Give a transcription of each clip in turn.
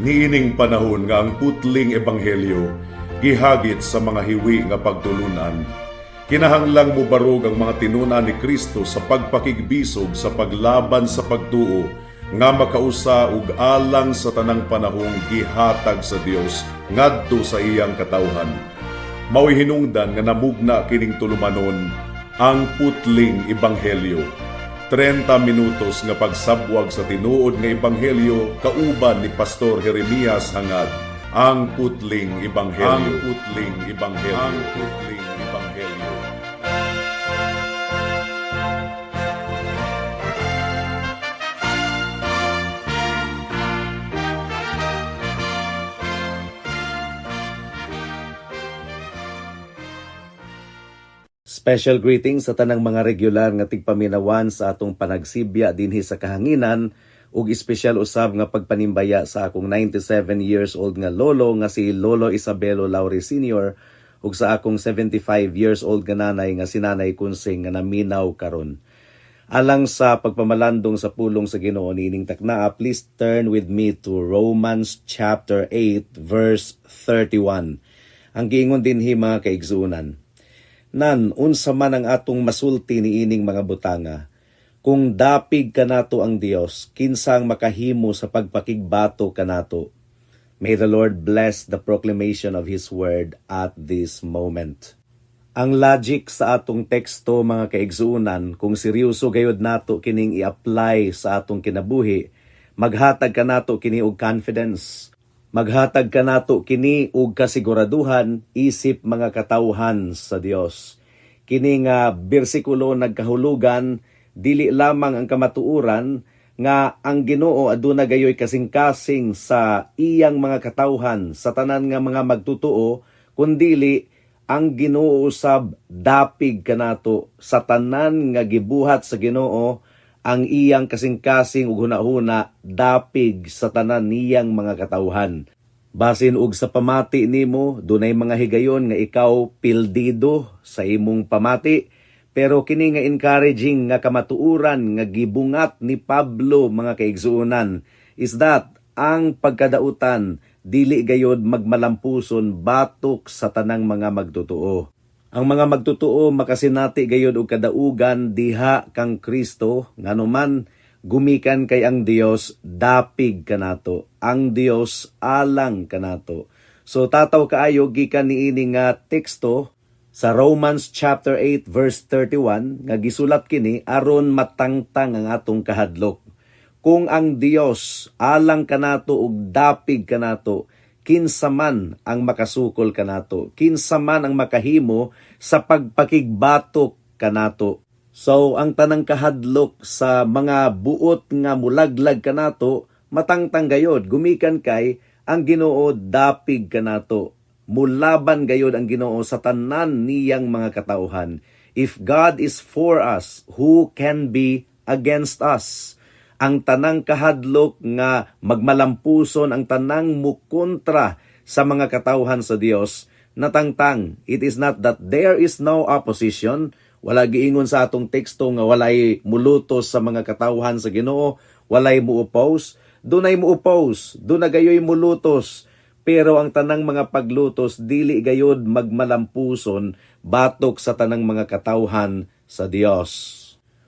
Niining panahon nga ang putling ebanghelyo gihagit sa mga hiwi nga pagtulunan. Kinahanglang mubarog ang mga tinuna ni Kristo sa pagpakigbisog sa paglaban sa pagtuo nga makausa ug alang sa tanang panahong gihatag sa Dios ngadto sa iyang katawhan. Mao'y hinungdan nga namugna kining tulumanon ang putling ebanghelyo. 30 minutos nga pagsabwag sa tinuod nga ebanghelyo kauban ni Pastor Jeremias hangad ang putling ebanghelyo. Ang putling ebanghelyo. Ang putling ebanghelyo. Special greetings sa tanang mga regular nga tigpaminawan sa atong panagsibya dinhi sa kahanginan ug espesyal usab nga pagpanimbaya sa akong 97 years old nga lolo nga si Lolo Isabelo Lauri Sr. ug sa akong 75 years old nga nanay nga si Nanay Kunsing nga naminaw karon. Alang sa pagpamalandong sa pulong sa Ginoo niining taknaa, please turn with me to Romans chapter 8 verse 31. Ang giingon dinhi mga kaigsuonan. Nan, unsa man ang atong masulti niining mga butanga, kung dapig kanato ang Dios, kinsang makahimo sa pagpakigbato kanato. May the Lord bless the proclamation of His word at this moment. Ang logic sa atong teksto mga kaigsuonan, kung seryoso gayud nato kining i-apply sa atong kinabuhi, maghatag kanato kini og confidence. Maghatag kanato kini og kasiguraduhan isip mga katawhan sa Dios. Kini nga bersikulo nagkahulugan dili lamang ang kamatuoran nga ang Ginoo aduna gayoy kasing-kasing sa iyang mga katawhan sa tanan nga mga magtutuo, kundili ang Ginoo usab dapig kanato sa tanan nga gibuhat sa Ginoo. Ang iyang kasing-kasing ug hunahuna dapig sa tanan niyang mga katawhan. Basin ug sa pamati nimo, dunay mga higayon nga ikaw pildido sa imong pamati, pero kini nga encouraging nga kamatuoran nga gibungat ni Pablo mga kaigsuonan is that ang pagkadautan dili gayod magmalampuson batok sa tanang mga magtutuo. Ang mga magtutuo makasinati gayod og kadaugan diha kang Kristo, nganuman gumikan kay ang Dios dapig kanato, ang Dios alang kanato. So tataw kaayo gikan niini nga teksto sa Romans chapter 8 verse 31 nga gisulat kini aron matangtang ang atong kahadlok. Kung ang Dios alang kanato ug dapig kanato, kinsa man ang makasukol kanato, kinsa man ang makahimo sa pagpakigbatok kanato. So ang tanang kahadlok sa mga buot nga mulaglag kanato, matangtang gayod, gumikan kay ang Ginoo dapig kanato. Mulaban gayod ang Ginoo sa tanan niyang mga katawhan. If God is for us, who can be against us? Ang tanang kahadlok nga magmalampuson ang tanang mukontra sa mga katawhan sa Dios, natangtang. It is not that there is no opposition. Wala giingon sa atong teksto nga walay mulutos sa mga katawhan sa Ginoo, walay muoppose. Dunay muoppose, duna gayoy mulutos. Pero ang tanang mga paglutos dili gayod magmalampuson batok sa tanang mga katawhan sa Dios.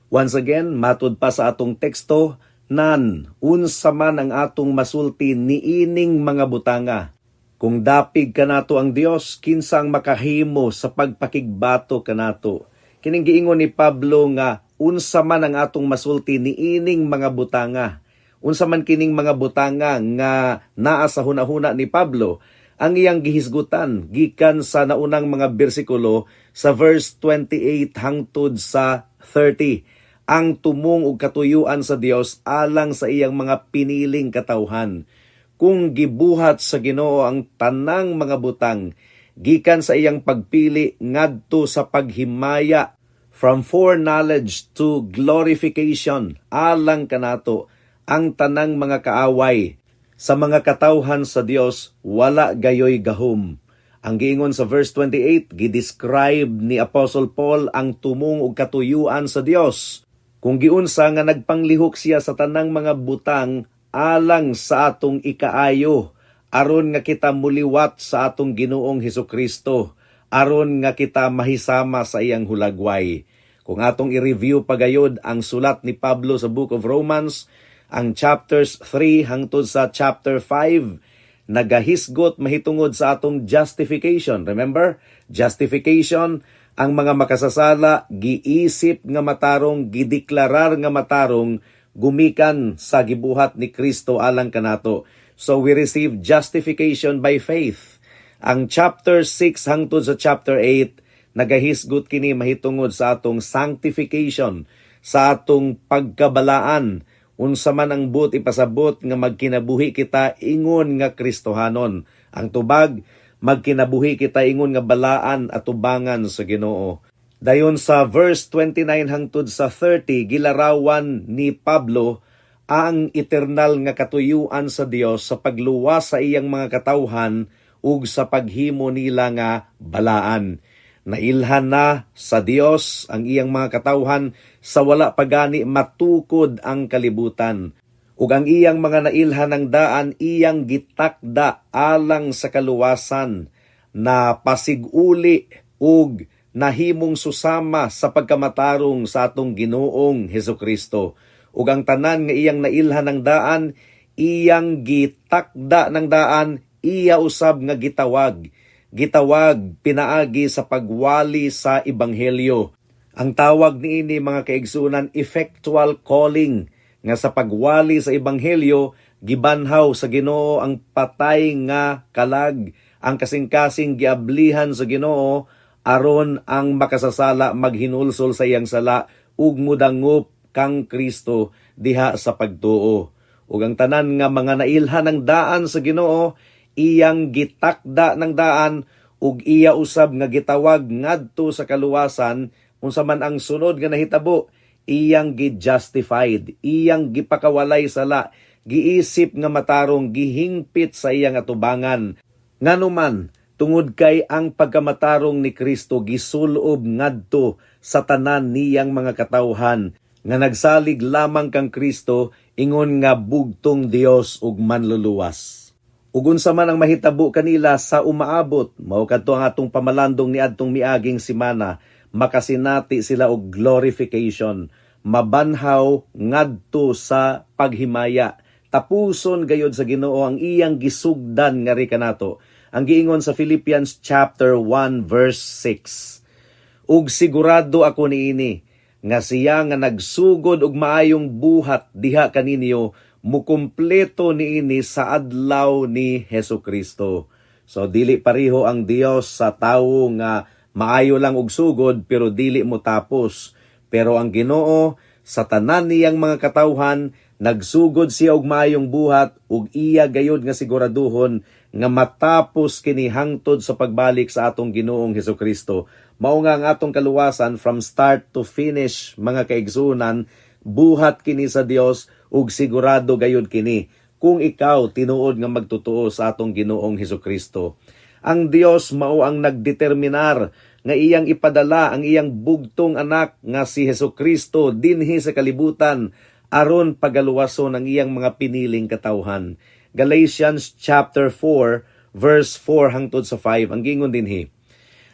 Once again, matud pa sa atong teksto, nan, unsa man ang atong masulti niining mga butanga. Kung dapig kanato ang Dios, kinsang makahimo sa pagpakigbato kanato. Kining giingon ni Pablo nga, unsa man ang atong masulti niining mga butanga. Unsa man kining mga butanga nga naa sa hunahuna ni Pablo, ang iyang gihisgutan gikan sa naunang mga bersikulo sa verse 28 hangtod sa 30. Ang tumong ug katuyuan sa Dios alang sa iyang mga piniling katawhan. Kung gibuhat sa Ginoo ang tanang mga butang, gikan sa iyang pagpili ngadto sa paghimaya from foreknowledge to glorification, alang kanato ang tanang mga kaaway. Sa mga katawhan sa Dios, wala gayoy gahom. Ang giingon sa verse 28, gidescribe ni Apostle Paul ang tumong ug katuyuan sa Dios. Kung giunsa nga nagpanglihok siya sa tanang mga butang alang sa atong ikaayo, aron nga kita muliwat sa atong Ginoong Hesukristo, aron nga kita mahisama sa iyang hulagway. Kung atong i-review pagayod ang sulat ni Pablo sa Book of Romans, ang chapters 3 hangtod sa chapter 5, nagahisgot mahitungod sa atong justification. Remember? Justification, ang mga makasasala, giisip nga matarong, gideklarar nga matarong, gumikan sa gibuhat ni Kristo alang kanato. So we receive justification by faith. Ang chapter 6 hangtod sa chapter 8, nagahisgot kini mahitungod sa atong sanctification, sa atong pagkabalaan, unsa man ang but ipasabot nga magkinabuhi kita ingon nga Kristohanon. Ang tubag, magkinabuhi kita ingon nga balaan at tubangan sa Ginoo. Dayon sa verse 29 hangtod sa 30, gilarawan ni Pablo ang eternal nga katuyuan sa Dios sa pagluwas sa iyang mga katawhan ug sa paghimo nila nga balaan. Nailhan na sa Dios ang iyang mga katawhan sa wala pagani matukod ang kalibutan. Ug ang iyang mga nailhan ng daan iyang gitakda alang sa kaluwasan na pasiguli ug nahimong susama sa pagkamatarong sa atong Ginoong Hesukristo. Ug ang tanan nga iyang nailhan ng daan, iyang gitakda ng daan, iya usab nga gitawag. Gitawag pinaagi sa pagwali sa Ebanghelyo. Ang tawag niini mga kaigsunan, effectual calling, nga sa pagwali sa Ebanghelyo, gibanhaw sa Ginoo ang patay nga kalag, ang kasing-kasing giablihan sa Ginoo, aron ang makasasala maghinulsol sa iyang sala ug mudangop kang Kristo diha sa pagtuo. Ug ang tanan nga mga nailhan ng daan sa Ginoo, iyang gitakda ng daan ug iya usab nga gitawag ngadto sa kaluwasan, unsa man ang sunod nga nahitabo, iyang gi-justified, iyang gipakawalay sala, giisip nga matarong, gihingpit sa iyang atubangan. Nganuman, tungod kay ang pagkamatarong ni Kristo gisulob ngadto sa tanan niyang mga katawhan, nga nagsalig lamang kang Kristo, ingon nga bugtong Dios ug manluluwas. Ug unsa man ang mahitabo kanila sa umaabot, mao kadto ang atong pamalandong niadtong miaging semana, makasinati sila og glorification, mabanhaw ngadto sa paghimaya, tapuson gayod sa Ginoo ang iyang gisugdan nga ri kanato. Ang giingon sa Philippians chapter 1 verse 6. Ug sigurado ako niini nga siya nga nagsugod og maayong buhat diha kaninyo, mukumpleto niini sa adlaw ni Hesukristo. So dili pareho ang Dios sa tawo nga maayo lang og sugod pero dili mo tapos. Pero ang Ginoo sa tanan niyang mga katawhan nagsugod siya og maayong buhat ug iya gayud nga siguraduhon nga matapos kini hangtod sa pagbalik sa atong Ginoong Hesukristo. Mao nga ang atong kaluwasan from start to finish, mga kaigsunan, buhat kini sa Dios ug sigurado gayud kini kung ikaw tinuod nga magtotoo sa atong Ginoong Hesukristo. Ang Dios mao ang nagdeterminar nga iyang ipadala ang iyang bugtong anak nga si Hesukristo dinhi sa kalibutan aron pagaluwason ang iyang mga piniling katawhan. Galatians chapter 4 verse 4 hangtod sa 5 ang gingon dinhi.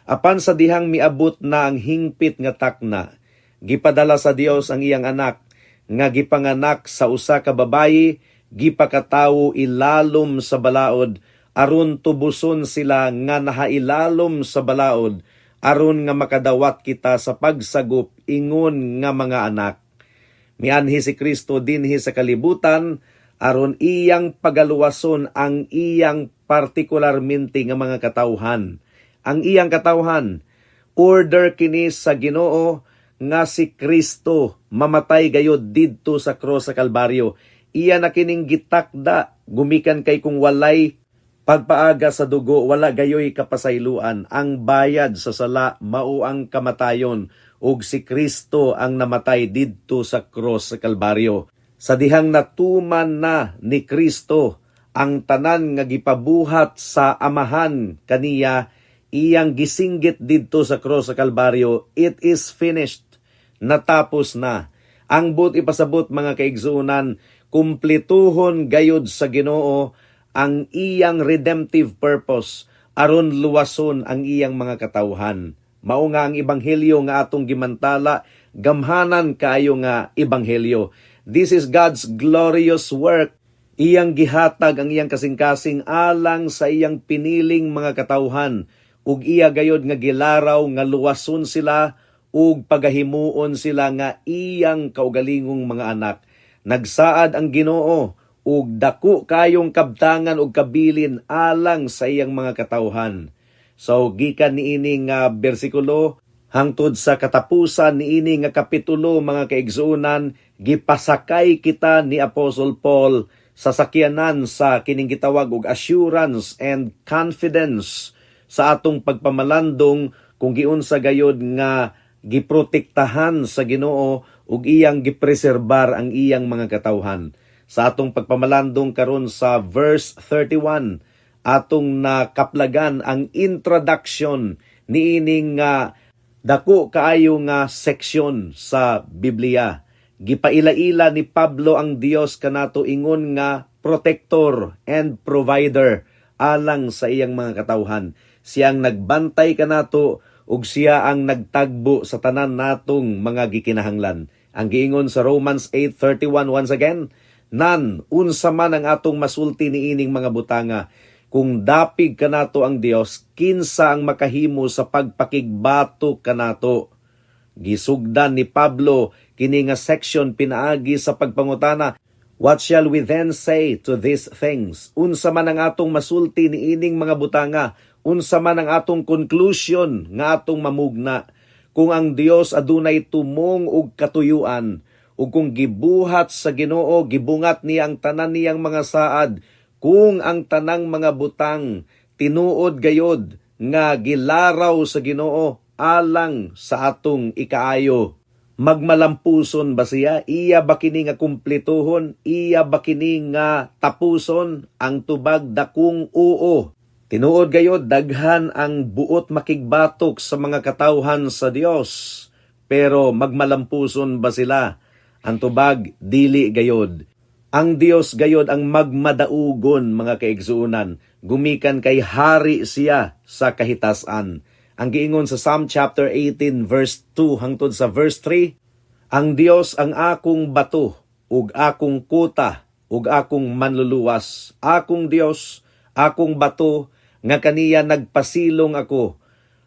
Apan sa dihang miabot na ang hingpit nga takna, gipadala sa Dios ang iyang anak nga gipanganak sa usa ka babayi, gipakatawo ilalom sa balaod, aron tubuson sila nga nahailalom sa balaod, aron nga makadawat kita sa pagsagop ingon nga mga anak. Mianhi si Kristo dinhi sa kalibutan, aron iyang pagaluwason ang iyang partikularmente nga mga katawhan. Ang iyang katawhan, order kini sa Ginoo nga si Kristo mamatay gayod didto sa cross sa Kalbaryo. Iya na kining gitakda, gumikan kay kung walay pagpaaga sa dugo, wala gayoy kapasayloan. Ang bayad sa sala mao ang kamatayon, ug si Kristo ang namatay didto sa cross sa Kalbaryo. Sa dihang natuman na ni Kristo ang tanan nga gipabuhat sa amahan kaniya, iyang gisinggit didto sa cross sa Kalbaryo, it is finished. Natapos na. Ang but ipasabot mga kaigsunan, kumplituhon gayud sa Ginoo ang iyang redemptive purpose aron luwason ang iyang mga katawhan. Mao nga ang ebanghelyo nga atong gimantala, gamhanan kaayo nga ebanghelyo. This is God's glorious work. Iyang gihatag ang iyang kasing-kasing alang sa iyang piniling mga katawhan, ug iya gayod nga gilaraw nga luwason sila ug pagahimuon sila nga iyang kaugalingong mga anak. Nagsaad ang Ginoo ug dako kayong kabtangan ug kabilin alang sa iyang mga katawhan. So gikan niini nga bersikulo hangtod sa katapusan niini nga kapitulo, mga kaigsuonan, gipasakay kita ni Apostle Paul sa sakyanan sa kining gitawag og assurance and confidence sa atong pagpamalandong kung giunsa gayod nga giprotektahan sa Ginoo ug iyang gipreserbar ang iyang mga katawhan. Sa atong pagpamalandong karon sa verse 31, atong nakaplagan ang introduction niining nga dako kaayo nga seksyon sa Biblia. Gipaila-ila ni Pablo ang Dios kanato ingon nga protector and provider alang sa iyang mga katawhan. Siyang nagbantay kanato ug siya ang nagtagbo sa tanan natong mga gikinahanglan. Ang giingon sa Romans 8:31 once again, nan unsa man ang atong masulti niining mga butanga, kung dapig kanato ang Dios, kinsa ang makahimo sa pagpakigbato kanato. Gisugdan ni Pablo kini nga section pinaagi sa pagpangutana, what shall we then say to these things? Unsa man ang atong masulti niining mga butanga, unsa man ang atong conclusion nga atong mamugna? Kung ang Dios adunay tumong ug katuyuan, ug kung gibuhat sa Ginoo, gibungat niya ang tanan niyang mga saad, kung ang tanang mga butang tinuod gayod nga gilaraw sa Ginoo alang sa atong ikaayo, magmalampuson ba siya? Iya ba kini nga kumplituhon? Iya ba kini nga tapuson? Ang tubag dakong oo. Tinuod gayod daghan ang buot makigbatok sa mga katawhan sa Dios, pero magmalampuson ba sila? Ang tubag dili gayod. Ang Dios gayod ang magmadaugon, mga kaigsuunan. Gumikan kay hari siya sa kahitasan. Ang giingon sa Psalm chapter 18 verse 2 hangtod sa verse 3, ang Dios ang akong bato ug akong kuta ug akong manluluwas. Akong Dios, akong bato nga kaniya nagpasilong ako.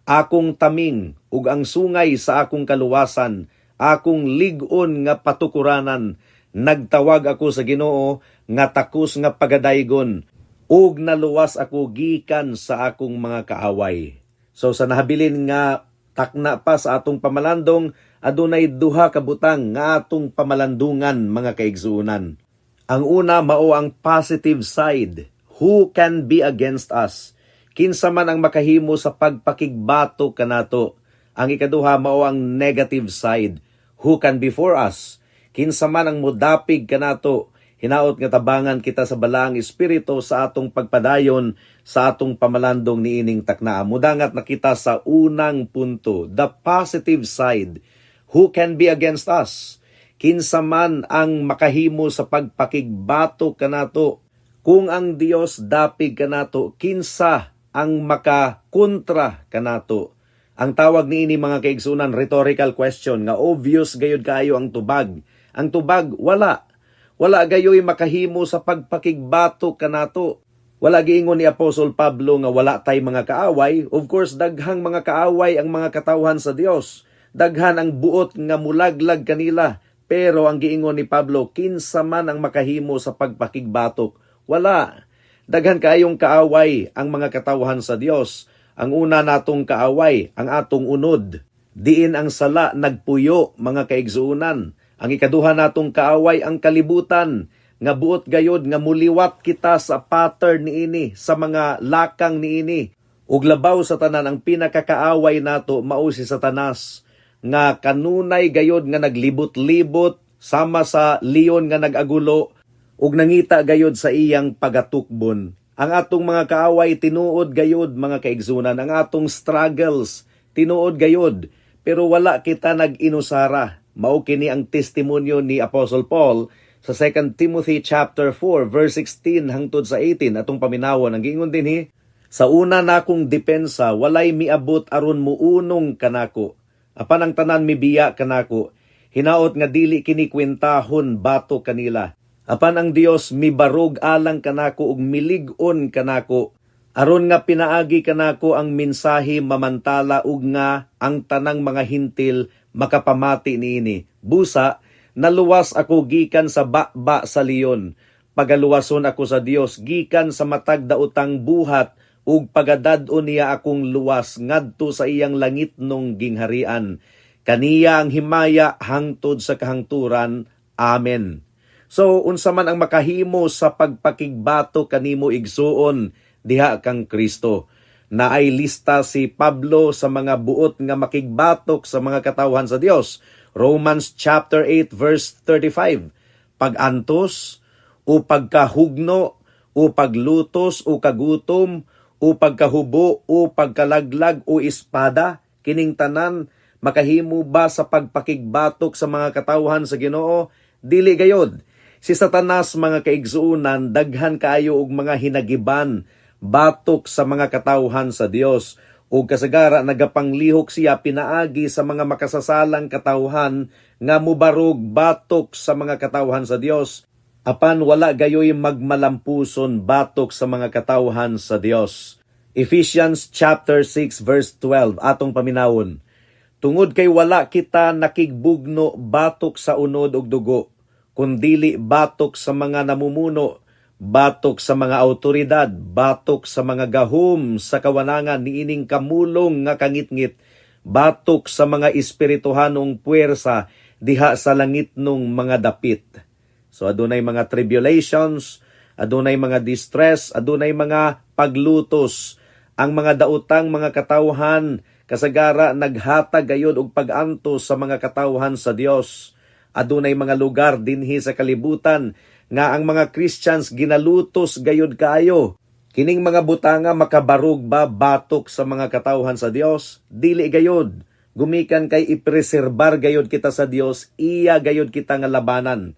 Akong taming ug ang sungay sa akong kaluwasan. Akong lig-on nga patukuranan. Nagtawag ako sa Ginoo nga takos nga pagadaygon, ug naluwas ako gikan sa akong mga kaaway. So sa nahabilin nga takna pa sa atong pamalandong, adunay duha ka butang nga atong pamalandungan, mga kaigsuunan. Ang una mao ang positive side. Who can be against us? Kinsa man ang makahimo sa pagpakigbato kanato? Ang ikaduha mao ang negative side. Who can be for us? Kinsa man ang mudapig kanato, hinaot nga tabangan kita sa balaang espiritu sa atong pagpadayon sa atong pamalandong niining takna. Mudangat na kita sa unang punto, the positive side. Who can be against us? Kinsa man ang makahimo sa pagpakigbato kanato? Kung ang Dios dapig kanato, kinsa ang makakontra kanato? Ang tawag niini, mga kaigsunan, rhetorical question nga obvious gayud kaayo ang tubag. Ang tubag, wala. Wala gayoy makahimo sa pagpakigbato kanato. Wala giingon ni Apostol Pablo nga wala tay mga kaaway. Of course, daghang mga kaaway ang mga katawhan sa Dios. Daghan ang buot nga mulaglag kanila. Pero ang giingon ni Pablo, kinsa man ang makahimo sa pagpakigbatok? Wala. Daghan kaayong kaaway ang mga katawhan sa Dios. Ang una natong kaaway, ang atong unod. Diin ang sala nagpuyo, mga kaigsuunan. Ang ikaduha natong kaaway ang kalibutan, nga buot gayod nga muliwat kita sa pattern niini, sa mga lakang niini. Ug labaw sa tanan ang pinakakaaway nato mao si Satanas, nga kanunay gayod nga naglibot-libot sama sa leon nga nagagulo ug nangita gayod sa iyang pagatukbon. Ang atong mga kaaway tinuod gayod, mga kaigsunan, ang atong struggles tinuod gayod, pero wala kita nag-inusara. Mao kini ang testimonyo ni Apostle Paul Sa 2 Timothy chapter 4 verse 16 hangtod sa 18 atong paminawon ang giingon dinhi, sa una nakong depensa walay miabot aron muunong kanako. Apan ang tanan mibiya kanako, hinaot nga dili kini kwentahon bato kanila. Apan ang Dios mibarog alang kanako ug milig-on kanako, aron nga pinaagi kanako ang mensahe mamantala ug nga ang tanang mga hintil makapamati niini. Busa, naluwas ako gikan sa bakba sa leon. Pagaluwason ako sa Dios gikan sa matag daotang buhat ug pagadad-on niya akong luwas ngadto sa iyang langitnong gingharian. Kaniya ang himaya hangtod sa kahangturan. Amen. So, unsa man ang makahimo sa pagpakigbato kanimo igsuon diha kang Kristo. Naay lista si Pablo sa mga buot nga makigbatok sa mga katawhan sa Dios. Romans chapter 8 verse 35. Pag-antos o pagkahugno o paglutos o kagutom o pagkahubo o pagkalaglag o espada, kining tanan makahimo ba sa pagpakigbatok sa mga katawhan sa Ginoo? Dili gayod. Si Satanas mga kaigsuunan daghan kaayo og mga hinagiban batok sa mga katawhan sa Dios. O kasagara nagapanglihok siya pinaagi sa mga makasasalang katawhan nga mubarog batok sa mga katawhan sa Dios. Apan wala gayoy magmalampuson batok sa mga katawhan sa Dios. Ephesians chapter 6 verse 12 atong paminawon. Tungod kay wala kita nakigbugno batok sa unod ug dugo, kundili batok sa mga namumuno, batok sa mga awtoridad, batok sa mga gahom sa kawanangan niining kamulong nga kangitngit, batok sa mga espirituhanong puwersa diha sa langitnong mga dapit. So adunay mga tribulations, adunay mga distress, adunay mga paglutos. Ang mga daotang mga katawhan kasagara naghatag gayud og pag-antos sa mga katawhan sa Dios. Adunay mga lugar dinhi sa kalibutan nga ang mga Christians ginalutos gayud kaayo. Kining mga butanga makabarog ba batok sa mga katawhan sa Dios? Dili gayud. Gumikan kay ipreserbar gayud kita sa Dios, iya gayud kita nga labanan.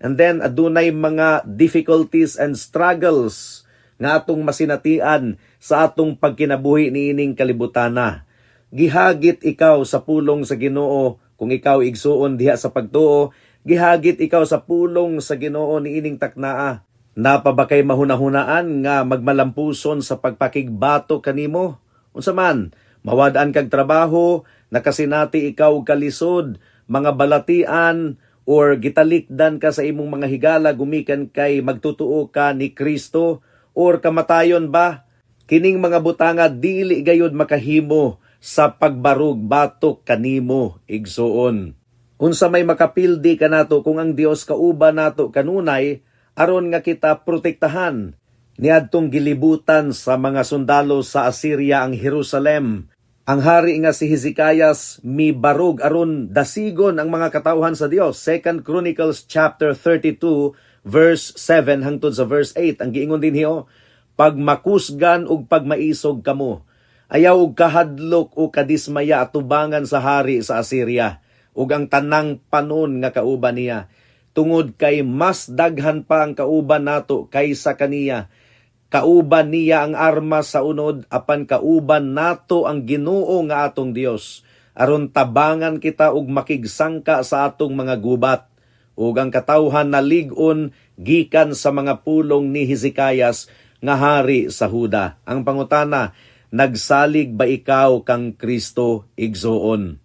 And then adunay mga difficulties and struggles nga atong masinatian sa atong pagkinabuhi niining kalibutana. Gihagit ikaw sa pulong sa Ginoo kung ikaw igsuon diha sa pagtuo. Gihagit ikaw sa pulong sa Ginoo niining taknaa. Napabakay mahunahunaan nga magmalampuson sa pagpakigbato kanimo? Unsa man, mawad-an kag trabaho, nakasinati ikaw og kalisod, mga balatian, or gitalikdan ka sa imong mga higala gumikan kay magtutuo ka ni Kristo, or kamatayon ba? Kining mga butanga dili gayud makahimo sa pagbarug batok kanimo igsuon. Unsa may makapildi kanato kung ang Dios kauban nato kanunay aron nga kita protektahan. Niadtong gilibutan sa mga sundalo sa Assyria ang Jerusalem. Ang hari nga si Hezekias mibarog aron dasigon ang mga katawhan sa Dios. 2 Chronicles chapter 32 verse 7 hangtod sa verse 8 ang giingon dinhi, pagmakusgan ug pagmaisog kamo, ayaw og kahadlok o kadismaya atubangan sa hari sa Assyria ug ang tanang panon nga kauban niya, tungod kay mas daghan pa ang kauban nato kaysa kaniya. Kauban niya ang armas sa unod, apan kauban nato ang Ginoo nga atong Dios, aron tabangan kita ug makigsangka sa atong mga gubat. Ug ang katawhan nalig-on gikan sa mga pulong ni Hezekias nga hari sa Huda. Ang pangutana, nagsalig ba ikaw kang Kristo igsuon?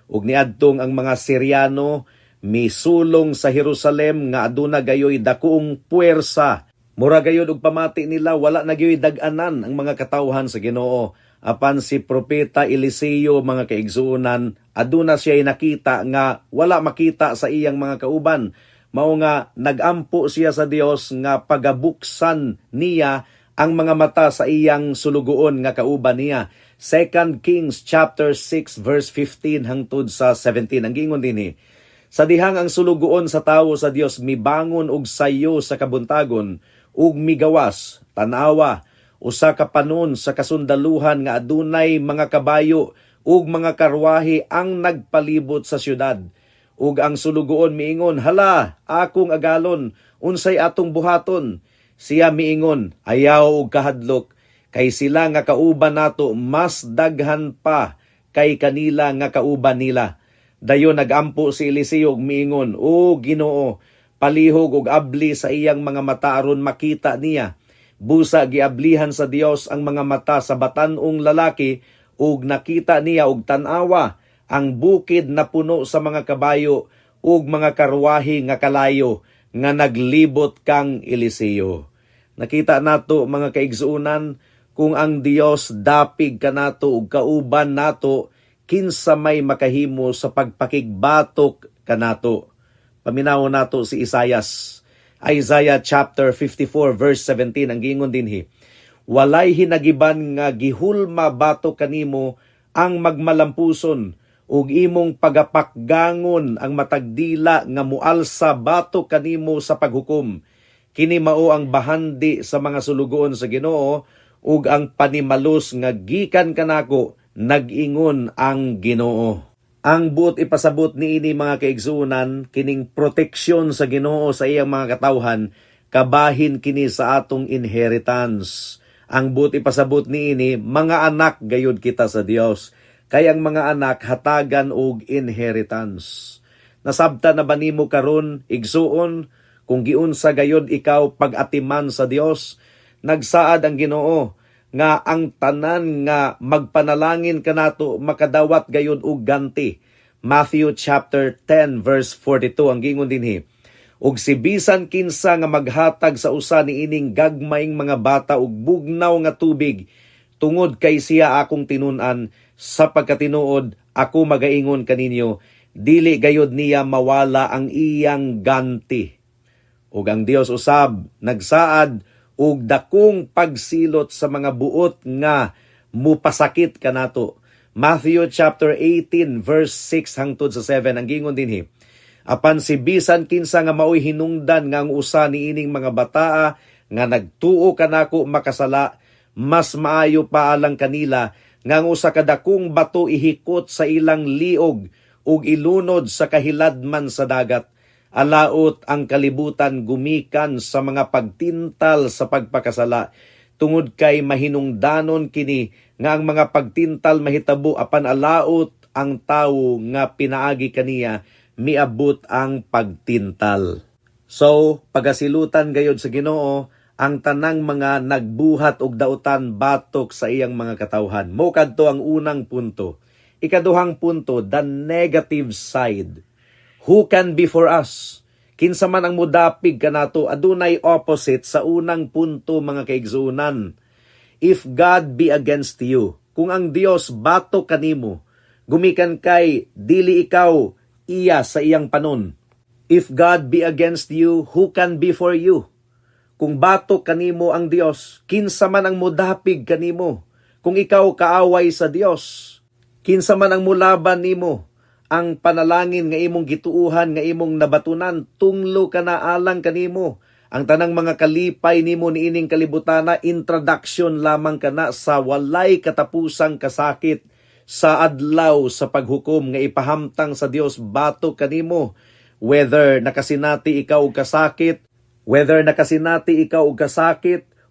Ug niadtong ang mga Syriano misulong sa Jerusalem nga aduna gayoy dakuong puwersa. Mura gayud og pamati nila wala na gayud dag-anan ang mga katawhan sa Ginoo. Apan si propeta Eliseo mga kaigsuonan, aduna siya nakita nga wala makita sa iyang mga kauban. Mao nga nagampo siya sa Dios nga pagabuksan niya ang mga mata sa iyang sulugoon nga kauban niya. 2 Kings chapter 6 verse 15 hangtod sa 17 ang giingon dinhi. Sa dihang ang sulugoon sa tawo sa Dios mibangon og sayo sa kabuntagon ug migawas, tanawa, usa ka panon sa kasundaluhan nga adunay mga kabayo ug mga karwahe ang nagpalibot sa syudad. ug ang sulugoon miingon, hala, akong agalon, unsay atong buhaton? Siya miingon, ayaw og kahadlok, kay sila nga kauban nato mas daghan pa kay kanila nga kauban nila. Dayon nagampo si Eliseo ug miingon, o Ginoo, palihog og abli sa iyang mga mata aron makita niya. Busa giablihan sa Dios ang mga mata sa batan-ong lalaki ug nakita niya og tan-awa ang bukid na puno sa mga kabayo ug mga karwahe nga kalayo nga naglibot kang Eliseo. Nakita nato mga kaigsuunan kung ang Dios dapig kanato ug kauban nato kinsa may makahimo sa pagpakigbatok kanato. Paminaw nato si Isaiah chapter 54 verse 17 ang giingon dinhi, walay hinagiban nga gihulma batok kanimo ang magmalampuson ug imong pagapakgangon ang matagdila nga mualsa batok kanimo sa paghukom. Kini mao ang bahandi sa mga sulugoon sa Ginoo ug ang panimalus nga gikan kanako, nag-ingon ang Ginoo. Ang buot ipasabot niini mga kaigsuunan, kining proteksyon sa Ginoo sa iyang mga katawhan, kabahin kini sa atong inheritance. Ang buot ipasabot niini, mga anak gayud kita sa Dios, kay ang mga anak hatagan og inheritance. Nasabta na ba nimo karon igsuon kung giunsa gayud ikaw pag-atiman sa Dios? Nagsaad ang Ginoo nga ang tanan nga magpanalangin kanato makadawat gayud og ganti. Matthew chapter 10 verse 42 ang giingon dinhi, ug si bisan kinsa nga maghatag sa usa niining gagmayng mga bata og bugnaw nga tubig tungod kay siya akong tinun-an, sa pagkatinuod ako magaingon kaninyo, dili gayud niya mawala ang iyang ganti. Ug ang Dios usab nagsaad og dakong pagsilot sa mga buot nga mupasakit kanato. Matthew chapter 18 verse 6 hangtod sa 7 ang gingon dinhi, apan si bisan kinsa nga maoy hinungdan nga ang usa niining mga bataa nga nagtuo kanako makasala, mas maayo pa alang kanila nga ang usa ka dakong bato ihikot sa ilang liog ug ilunod sa kahiladman sa dagat. Alaot ang kalibutan gumikan sa mga pagtintal sa pagpakasala, tungod kay mahinungdanon kini nga ang mga pagtintal mahitabo, apan alaot ang tawo nga pinaagi kaniya miabot ang pagtintal. So, pagasilutan gayod sa Ginoo ang tanang mga nagbuhat og dautan batok sa iyang mga katawhan. Mo kadto ang unang punto. Ikaduhang punto, the negative side. Who can be for us? Kinsa man ang mudapig kanato, adunay opposite sa unang punto mga kaigsuunan. If God be against you, kung ang Dios batok kanimo, gumikan kay dili ikaw iya sa iyang panon. If God be against you, who can be for you? Kung batok kanimo ang Dios, kinsa man ang mudapig kanimo? Kung ikaw kaaway sa Dios, kinsa man ang mulaban nimo? Ang panalangin nga imong gituuhan, nga imong nabatunan, tunglo ka na alang kanimo. Ang tanang mga kalipay nimo niining kalibutana, introduction lamang kana sa walay katapusang kasakit sa adlaw sa paghukom nga ipahamtang sa Dios batok kanimo. Whether nakasinati ikaw og kasakit,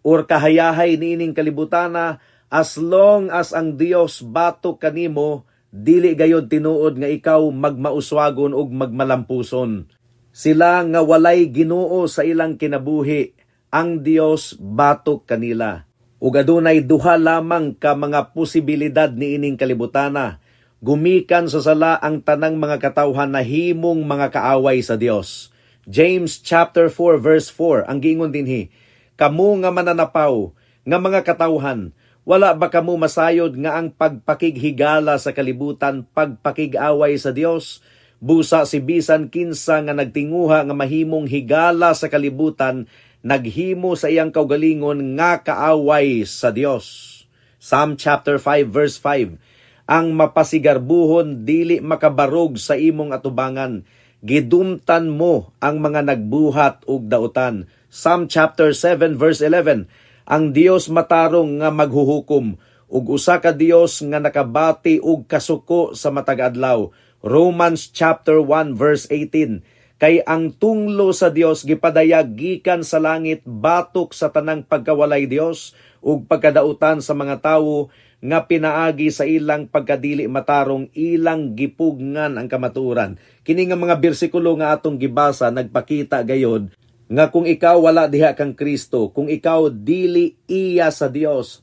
or kahayahay niining kalibutana, as long as ang Dios batok kanimo, dili gayod tinuod nga ikaw magmauswagon og magmalampuson. Sila nga walay Ginoo sa ilang kinabuhi, ang Dios batok kanila. Ug adunay duha lamang ka mga posibilidad niining kalibutana. Gumikan sa sala ang tanang mga katawhan na himong mga kaaway sa Dios. James chapter 4 verse 4 ang giingon dinhi, kamo nga mananapaw nga mga katawhan, wala ba kamo masayod nga ang pagpakighigala sa kalibutan pagpakig-away sa Dios? Busa si bisan kinsa nga nagtinguha nga mahimong higala sa kalibutan, naghimo sa iyang kaugalingon nga kaaway sa Dios. Psalm chapter 5 verse 5, ang mapasigarbuhon dili makabarog sa imong atubangan, gidumtan mo ang mga nagbuhat og dautan. Psalm chapter 7 verse 11, ang Dios matarong nga maghuhukom, ug usa ka Dios nga nakabati og kasuko sa matag adlaw. Romans chapter 1 verse 18. Kay ang tunglo sa Dios gipadayag gikan sa langit batok sa tanang pagkawalay Dios ug pagkadautan sa mga tawo nga pinaagi sa ilang pagkadili matarong ilang gipugngan ang kamatuoran. Kini nga mga bersikulo nga atong gibasa nagpakita gayod nga kung ikaw wala diha kang Kristo, kung ikaw dili iya sa Dios,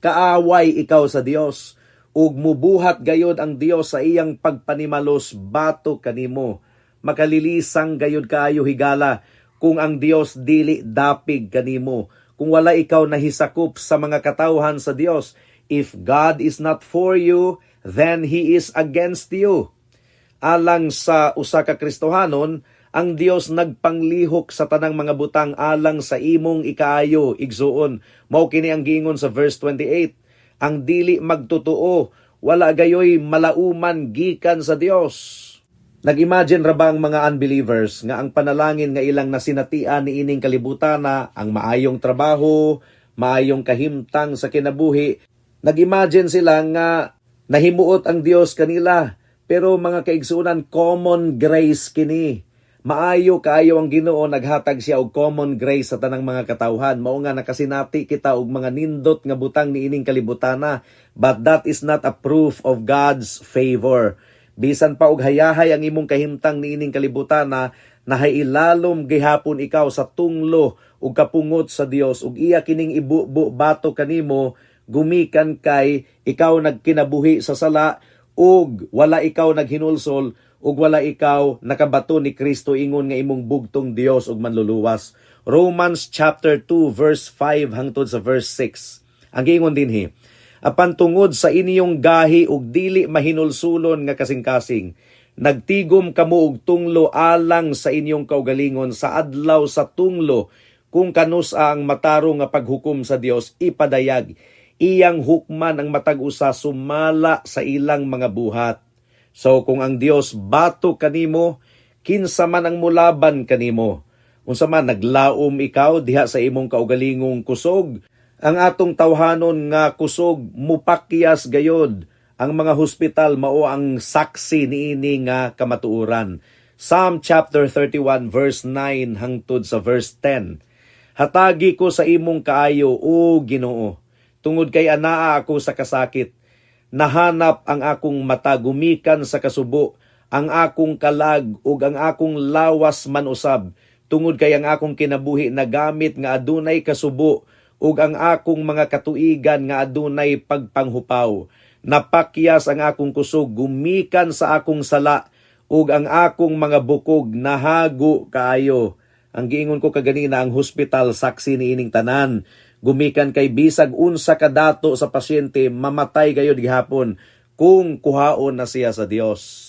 kaaway ikaw sa Dios ug mubuhat gayod ang Dios sa iyang pagpanimalos batok kanimo. Makalilisang gayud kaayo higala kung ang Dios dili dapig kanimo, kung wala ikaw nahisakop sa mga katawhan sa Dios. If God is not for you, then He is against you. Alang sa usa ka Kristohanon, ang Dios nagpanglihok sa tanang mga butang alang sa imong ikaayo, igsuon. Mao kini ang giingon sa verse 28. Ang dili magtotoo, wala gayoy malauman gikan sa Dios. Nag-imagine ra ba ang mga unbelievers nga ang panalangin nga ilang nasinatian ni ining kalibutan na ang maayong trabaho, maayong kahimtang sa kinabuhi. Nag-imagine sila nga nahimuot ang Dios kanila, pero mga kaigsunan, common grace kini. Maayo kaayo ang Ginoo, naghatag siya og common grace sa tanang mga katawhan. Mao nga nakasinati kita og mga nindot nga butang ni ining kalibutana, but that is not a proof of God's favor. Bisan pa og hayahay ang imong kahimtang niining kalibutana, nahailalom gihapon ikaw sa tunglo ug kapungot sa Dios ug iya kining ibubo bato kanimo gumikan kay ikaw nagkinabuhi sa sala ug wala ikaw naghinulsol ug wala ikaw nakabato ni Kristo ingon nga imong bugtong Dios ug manluluwas. Romans chapter 2 verse 5 hangtod sa verse 6. Ang giingon dinhi, apan tungod sa inyong gahi ug dili mahinulsulon nga kasing-kasing, nagtigom kamo og tunglo alang sa inyong kaugalingon sa adlaw sa tunglo, kung kanus-a ang matarong nga paghukom sa Dios ipadayag. Iyang hukman ang matag usa sumala sa ilang mga buhat. So kung ang Dios bato kanimo, kinsa man ang mulaban kanimo? Unsa man naglaom ikaw diha sa imong kaugalingong kusog? Ang atong tawhanon nga kusog mupakyas gayod. Ang mga hospital mao ang saksi niini nga kamatuoran. Psalm chapter 31 verse 9 hangtod sa verse 10. Hatagi ko sa imong kaayo, o Ginoo, tungod kay anaa ako sa kasakit. Nahanap ang akong mata gumikan sa kasubo, ang akong kalag ug ang akong lawas man usab, tungod kay ang akong kinabuhi nagamit nga adunay kasubo, ug ang akong mga katuigan nga adunay pagpanghupaw. Napakyas ang akong kusog gumikan sa akong sala, ug ang akong mga bukog nahago kaayo. Ang giingon ko kaganina, ang hospital saksi niining tanan. Gumikan kay bisag unsa ka dato sa pasyente mamatay gayud gihapon kung kuhaon na siya sa Dios.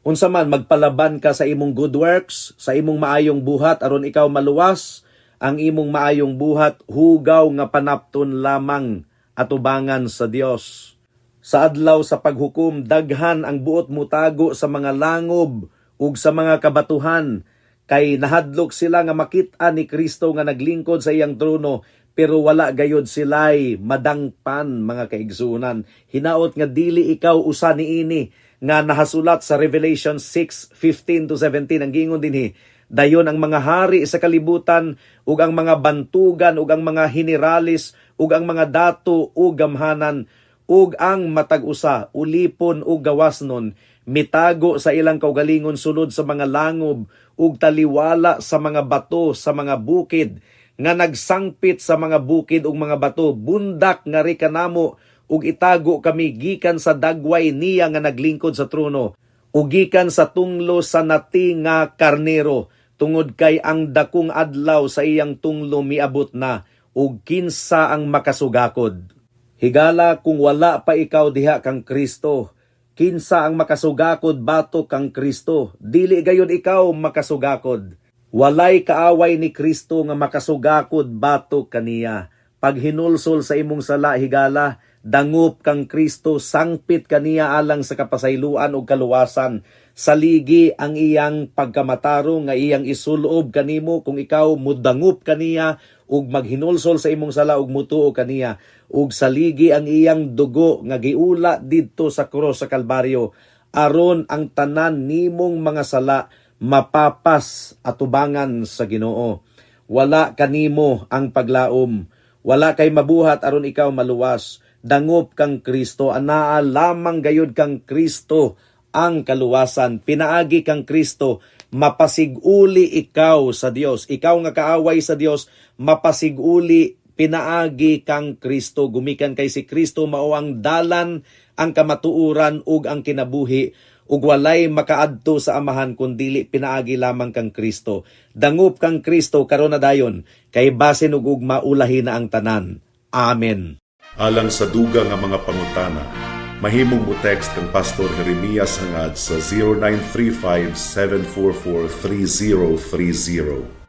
Unsa man magpalaban ka sa imong good works, sa imong maayong buhat aron ikaw maluwas, ang imong maayong buhat hugaw nga panapton lamang atubangan sa Dios. Sa adlaw sa paghukom, daghan ang buot mutago sa mga langob ug sa mga kabatuhan, kay nahadlok sila nga makit-an ni Kristo nga naglingkod sa iyang trono, pero wala gayod sila'y madangpan, mga kaigsunan. Hinaot nga dili ikaw usa niini nga nahasulat sa Revelation 6:15-17 ang giingon dinhi, dayon ang mga hari sa kalibutan ug ang mga bantugan ug ang mga generalis ug ang mga dato ug gamhanan ug ang matag-usa, ulipon ug gawasnon, mitago sa ilang kaugalingon sulod sa mga langob ug taliwala sa mga bato sa mga bukid, nga nagsangpit sa mga bukid ug mga bato, bundak nga ri kanamo ug itago kami gikan sa dagway niya nga naglingkod sa trono ug gikan sa tunglo sa nati nga karnero, tungod kay ang dakong adlaw sa iyang tunglo miabot na ug kinsa ang makasugakod. Higala kung wala pa ikaw diha kang Kristo, kinsa ang makasugakod batok kang Kristo? Dili gayon ikaw makasugakod. Walay kaaway ni Kristo nga makasugakod batok kaniya. Pag hinulsol sa imong sala higala, dangup kang Kristo, sangpit kaniya alang sa kapasayloan ug kaluwasan. Saligi ang iyang pagkamatarong nga iyang isulob kanimo kung ikaw mudangup kaniya ug maghinulsol sa imong sala ug mutuo kaniya. Ug saligi ang iyang dugo nga giula didto sa krus sa Kalbaryo aron ang tanan nimong mga sala mapapas atubangan sa Ginoo. Wala kanimo ang paglaom, wala kay mabuhat aron ikaw maluwas. Dangop kang Kristo, anaa lamang gayud kang Kristo ang kaluwasan. Pinaagi kang Kristo, mapasiguli ikaw sa Dios. Ikaw nga kaaway sa Dios, mapasiguli, pinaagi kang Kristo. Gumikan kay si Kristo mao ang dalan, ang kamatuuran ug ang kinabuhi, ug walay makaadto sa amahan kundili pinaagi lamang kang Kristo. Dangop kang Kristo karon na dayon, kay basin ug ugma ulahi na ang tanan. Amen. Alang sa dugang nga mga pangutana, mahimong mo text kang Pastor Jeremias hangad sa 0935-744-3030.